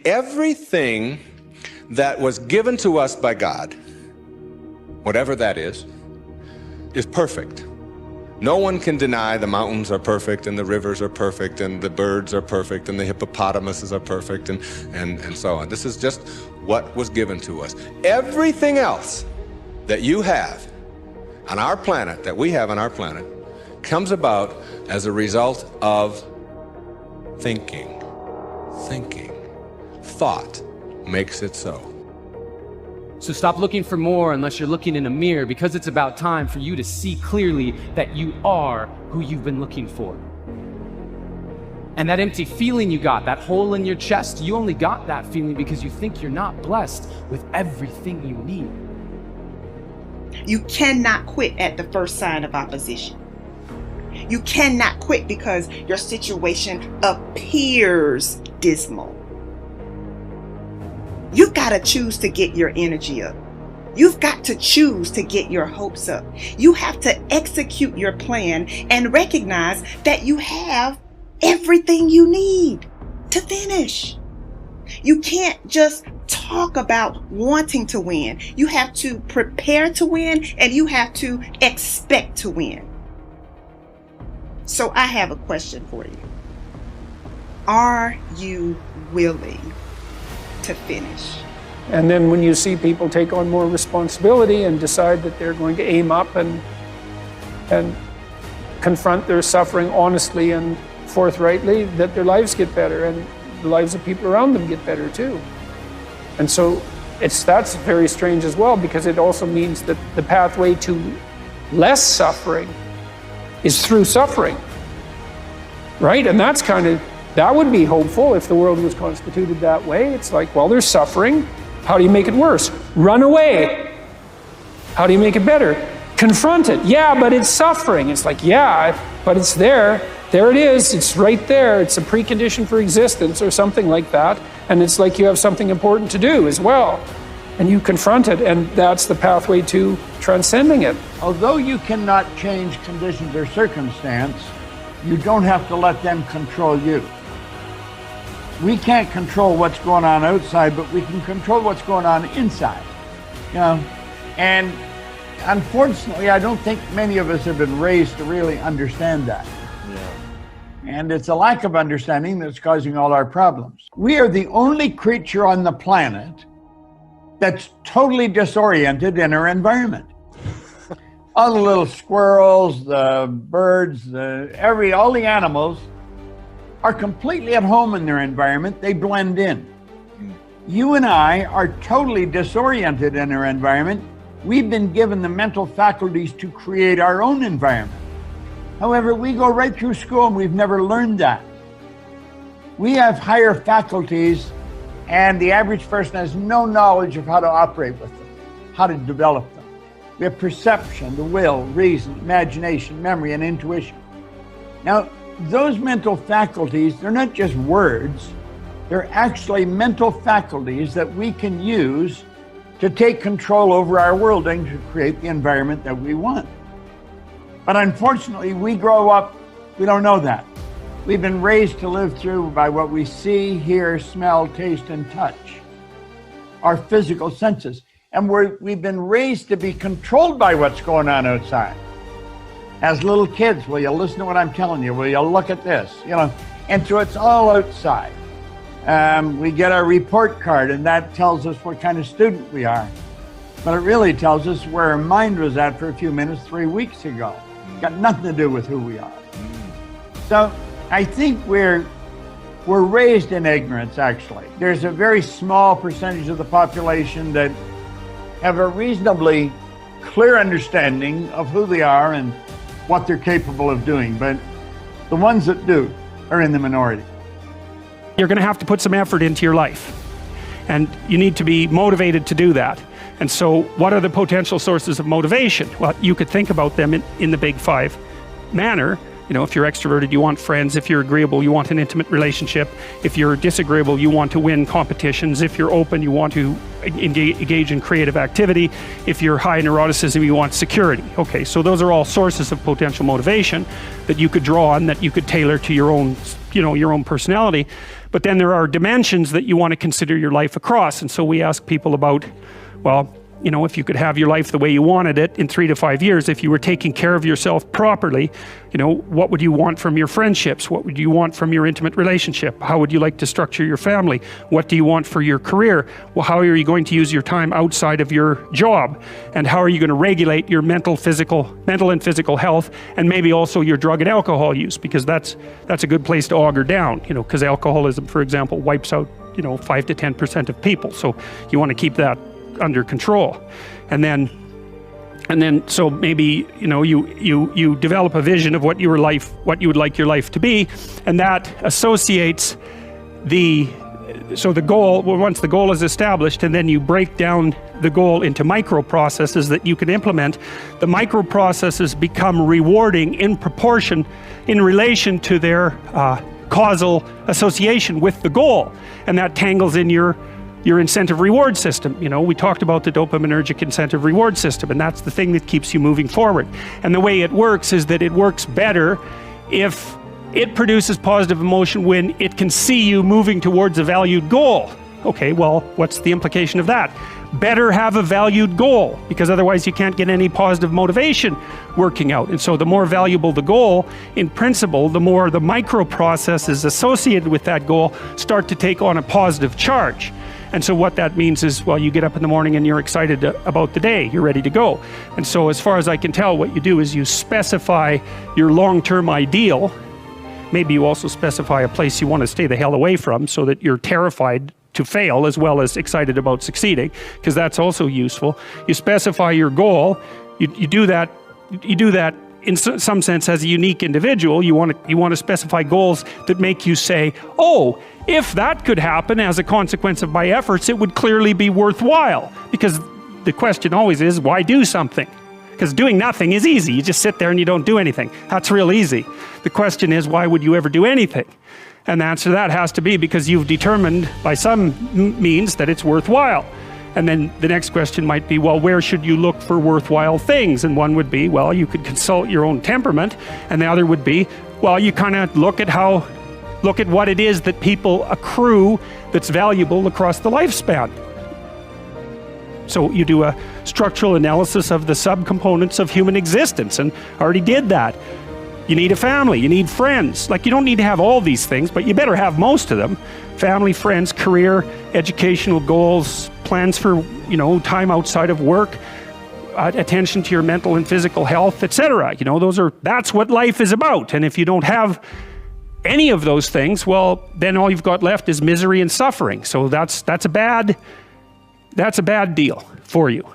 Everything that was given to us by God, whatever that is perfect. No one can deny the mountains are perfect and the rivers are perfect and the birds are perfect and the hippopotamuses are perfect and so on. This is just what was given to us. Everything else that you have on our planet, that we have on our planet, comes about as a result of thinking. Thought makes it so. So stop looking for more unless you're looking in a mirror, because it's about time for you to see clearly that you are who you've been looking for. And that empty feeling you got, that hole in your chest, you only got that feeling because you think you're not blessed with everything you need. You cannot quit at the first sign of opposition. You cannot quit because your situation appears dismal. You've got to choose to get your energy up. You've got to choose to get your hopes up. You have to execute your plan and recognize that you have everything you need to finish. You can't just talk about wanting to win. You have to prepare to win, and you have to expect to win. So I have a question for you. Are you willing to finish? And then when you see people take on more responsibility and decide that they're going to aim up and confront their suffering honestly and forthrightly, that their lives get better and the lives of people around them get better too. And so that's very strange as well, because it also means that the pathway to less suffering is through suffering, right? And that would be hopeful if the world was constituted that way. It's like, well, there's suffering. How do you make it worse? Run away. How do you make it better? Confront it. Yeah, but it's suffering. It's like, yeah, but it's there. There it is. It's right there. It's a precondition for existence or something like that. And it's like you have something important to do as well. And you confront it, and that's the pathway to transcending it. Although you cannot change conditions or circumstance, you don't have to let them control you. We can't control what's going on outside, but we can control what's going on inside. You know, and unfortunately, I don't think many of us have been raised to really understand that. Yeah. And it's a lack of understanding that's causing all our problems. We are the only creature on the planet that's totally disoriented in our environment. All the little squirrels, the birds, all the animals are completely at home in their environment. They blend in. You and I are totally disoriented in our environment. We've been given the mental faculties to create our own environment. However, we go right through school and we've never learned that. We have higher faculties, and the average person has no knowledge of how to operate with them, how to develop them. We have perception, the will, reason, imagination, memory, and intuition. Now, those mental faculties, they're not just words, they're actually mental faculties that we can use to take control over our world and to create the environment that we want. But unfortunately, we grow up, we don't know that. We've been raised to live through by what we see, hear, smell, taste, and touch, our physical senses. And we've been raised to be controlled by what's going on outside. As little kids, will you listen to what I'm telling you? Will you look at this? You know, and so it's all outside. We get our report card, and that tells us what kind of student we are. But it really tells us where our mind was at for a few minutes 3 weeks ago. Got nothing to do with who we are. So I think we're raised in ignorance, actually. There's a very small percentage of the population that have a reasonably clear understanding of who they are and what they're capable of doing, but the ones that do are in the minority. You're going to have to put some effort into your life, and you need to be motivated to do that. And so what are the potential sources of motivation? Well, you could think about them in the big five manner. You know, if you're extroverted, you want friends. If you're agreeable, you want an intimate relationship. If you're disagreeable, you want to win competitions. If you're open, you want to engage in creative activity. If you're high neuroticism, you want security. Okay, so those are all sources of potential motivation that you could draw on, that you could tailor to your own your own personality. But then there are dimensions that you want to consider your life across. And so we ask people about, well, if you could have your life the way you wanted it in 3 to 5 years, if you were taking care of yourself properly, what would you want from your friendships? What would you want from your intimate relationship? How would you like to structure your family? What do you want for your career? Well, how are you going to use your time outside of your job? And how are you going to regulate your mental and physical health, and maybe also your drug and alcohol use? Because that's a good place to auger down, because alcoholism, for example, wipes out 5 to 10% of people. So you want to keep that under control. And then so maybe you develop a vision of what you would like your life to be, and that associates the goal. Well, once the goal is established, and then you break down the goal into micro processes that you can implement, the micro processes become rewarding in proportion in relation to their causal association with the goal, and that tangles in your incentive reward system. We talked about the dopaminergic incentive reward system, and that's the thing that keeps you moving forward. And the way it works is that it works better if it produces positive emotion when it can see you moving towards a valued goal. Okay, well, what's the implication of that? Better have a valued goal, because otherwise you can't get any positive motivation working out. And so the more valuable the goal, in principle, the more the micro processes associated with that goal start to take on a positive charge. And so what that means is, well, you get up in the morning and you're excited about the day, you're ready to go. And so as far as I can tell, what you do is you specify your long-term ideal. Maybe you also specify a place you want to stay the hell away from, so that you're terrified to fail as well as excited about succeeding, because that's also useful. You specify your goal. You do that in some sense as a unique individual. You want to specify goals that make you say, oh, if that could happen as a consequence of my efforts, it would clearly be worthwhile. Because the question always is, why do something? Because doing nothing is easy. You just sit there and you don't do anything. That's real easy. The question is, why would you ever do anything? And the answer to that has to be because you've determined by some means that it's worthwhile. And then the next question might be, well, where should you look for worthwhile things? And one would be, well, you could consult your own temperament. And the other would be, well, you kind of look at what it is that people accrue that's valuable across the lifespan. So you do a structural analysis of the subcomponents of human existence, and I already did that. You need a family, you need friends. Like, you don't need to have all these things, but you better have most of them. Family, friends, career, educational goals, plans for, time outside of work, attention to your mental and physical health, etc. That's what life is about. And if you don't have any of those things, well, then all you've got left is misery and suffering. So that's a bad deal for you.